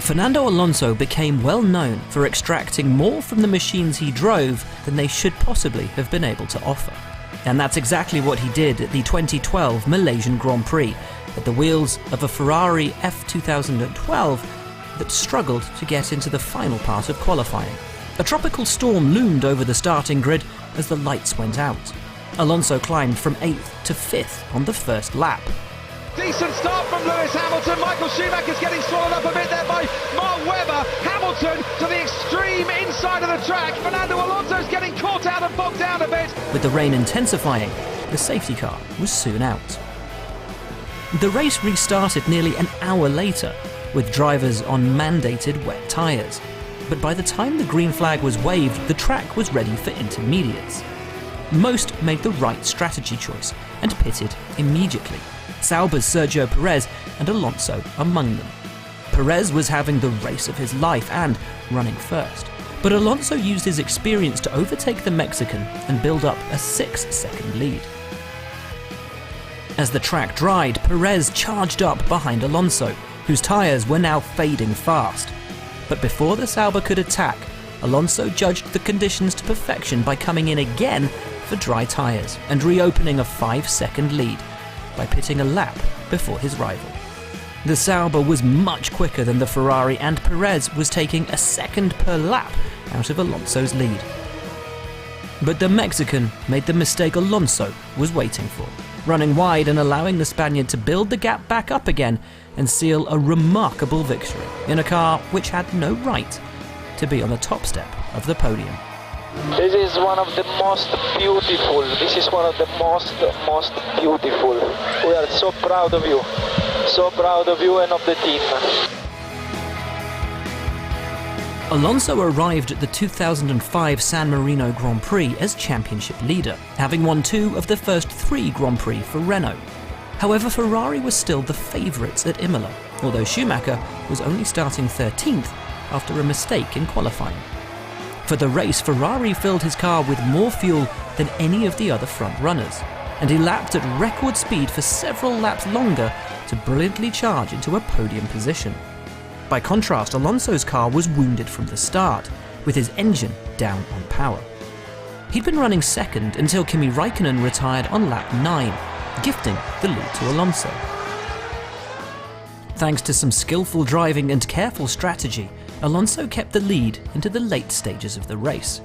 Fernando Alonso became well known for extracting more from the machines he drove than they should possibly have been able to offer. And that's exactly what he did at the 2012 Malaysian Grand Prix, at the wheels of a Ferrari F2012 that struggled to get into the final part of qualifying. A tropical storm loomed over the starting grid as the lights went out. Alonso climbed from 8th to 5th on the first lap. Decent start from Lewis Hamilton. Michael Schumacher's getting swallowed up a bit there by Mark Webber. Hamilton to the extreme inside of the track. Fernando Alonso's getting caught out and bogged down a bit. With the rain intensifying, the safety car was soon out. The race restarted nearly an hour later, with drivers on mandated wet tyres. But by the time the green flag was waved, the track was ready for intermediates. Most made the right strategy choice and pitted immediately. Sauber's Sergio Perez and Alonso among them. Perez was having the race of his life and running first, but Alonso used his experience to overtake the Mexican and build up a 6-second lead. As the track dried, Perez charged up behind Alonso, whose tyres were now fading fast. But before the Sauber could attack, Alonso judged the conditions to perfection by coming in again for dry tyres and reopening a 5-second lead by pitting a lap before his rival. The Sauber was much quicker than the Ferrari, and Perez was taking a second per lap out of Alonso's lead. But the Mexican made the mistake Alonso was waiting for, running wide and allowing the Spaniard to build the gap back up again and seal a remarkable victory in a car which had no right to be on the top step of the podium. This is one of the most beautiful. This is one of the most beautiful. We are so proud of you. So proud of you and of the team. Alonso arrived at the 2005 San Marino Grand Prix as championship leader, having won 2 of the first 3 Grand Prix for Renault. However, Ferrari was still the favourites at Imola, although Schumacher was only starting 13th after a mistake in qualifying. For the race, Ferrari filled his car with more fuel than any of the other front runners, and he lapped at record speed for several laps longer to brilliantly charge into a podium position. By contrast, Alonso's car was wounded from the start, with his engine down on power. He'd been running second until Kimi Raikkonen retired on lap 9, gifting the lead to Alonso. Thanks to some skillful driving and careful strategy, Alonso kept the lead into the late stages of the race.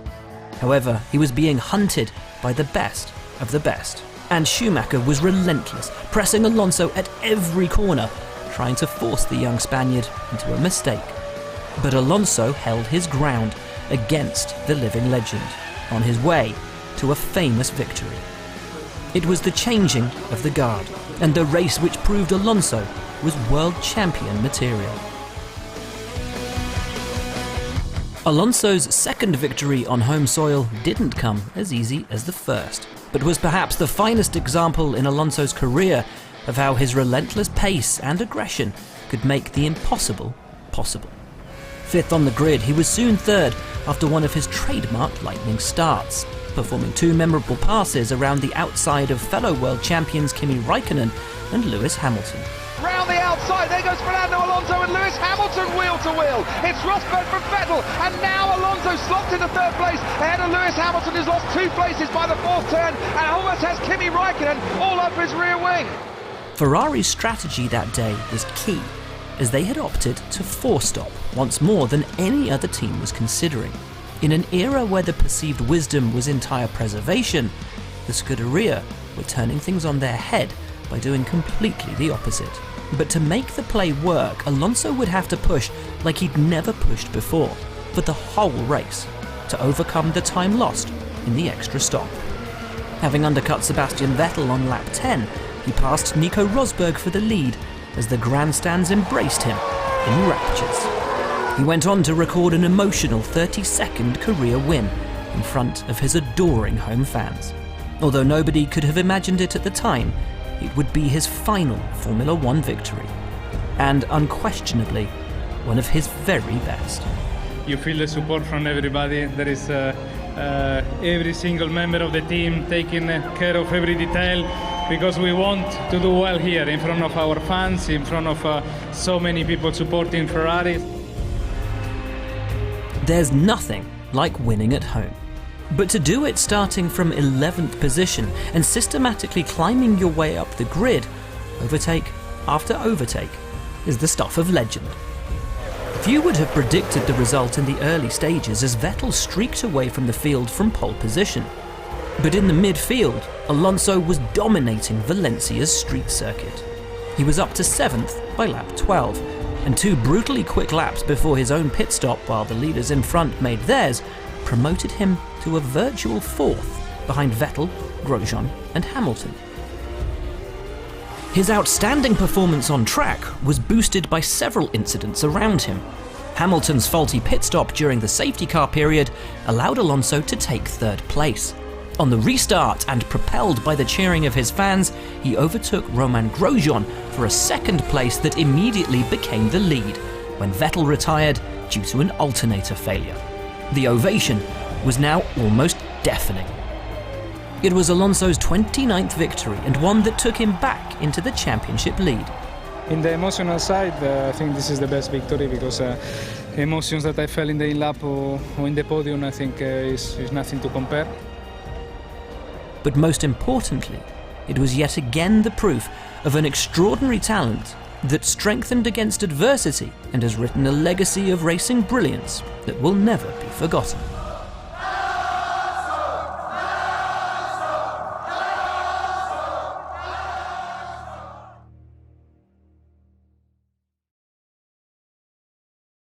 However, he was being hunted by the best of the best, and Schumacher was relentless, pressing Alonso at every corner, trying to force the young Spaniard into a mistake. But Alonso held his ground against the living legend, on his way to a famous victory. It was the changing of the guard, and the race which proved Alonso was world champion material. Alonso's second victory on home soil didn't come as easy as the first, but was perhaps the finest example in Alonso's career of how his relentless pace and aggression could make the impossible possible. 5th on the grid, he was soon 3rd after one of his trademark lightning starts, performing 2 memorable passes around the outside of fellow world champions Kimi Raikkonen and Lewis Hamilton. Round the outside, there goes Fernando Alonso and Lewis Hamilton wheel to wheel. It's Rosberg from Vettel, and now Alonso slots into 3rd place ahead of Lewis Hamilton, who's lost 2 places by the 4th turn and almost has Kimi Raikkonen all over his rear wing. Ferrari's strategy that day was key, as they had opted to 4-stop once more than any other team was considering. In an era where the perceived wisdom was in tyre preservation, the Scuderia were turning things on their head by doing completely the opposite. But to make the play work, Alonso would have to push like he'd never pushed before, for the whole race, to overcome the time lost in the extra stop. Having undercut Sebastian Vettel on lap 10, he passed Nico Rosberg for the lead as the grandstands embraced him in raptures. He went on to record an emotional 32nd career win in front of his adoring home fans. Although nobody could have imagined it at the time, it would be his final Formula One victory, and unquestionably one of his very best. You feel the support from everybody. There is every single member of the team taking care of every detail, because we want to do well here in front of our fans, in front of so many people supporting Ferrari. There's nothing like winning at home. But to do it starting from 11th position and systematically climbing your way up the grid, overtake after overtake, is the stuff of legend. Few would have predicted the result in the early stages as Vettel streaked away from the field from pole position. But in the midfield, Alonso was dominating Valencia's street circuit. He was up to 7th by lap 12, and 2 brutally quick laps before his own pit stop while the leaders in front made theirs promoted him to a virtual 4th behind Vettel, Grosjean and Hamilton. His outstanding performance on track was boosted by several incidents around him. Hamilton's faulty pit stop during the safety car period allowed Alonso to take 3rd place. On the restart and propelled by the cheering of his fans, he overtook Romain Grosjean for a 2nd place that immediately became the lead when Vettel retired due to an alternator failure. The ovation was now almost deafening. It was Alonso's 29th victory and one that took him back into the championship lead. In the emotional side, I think this is the best victory because emotions that I felt in the in-lap or in the podium, I think is nothing to compare. But most importantly, it was yet again the proof of an extraordinary talent that strengthened against adversity and has written a legacy of racing brilliance that will never be forgotten.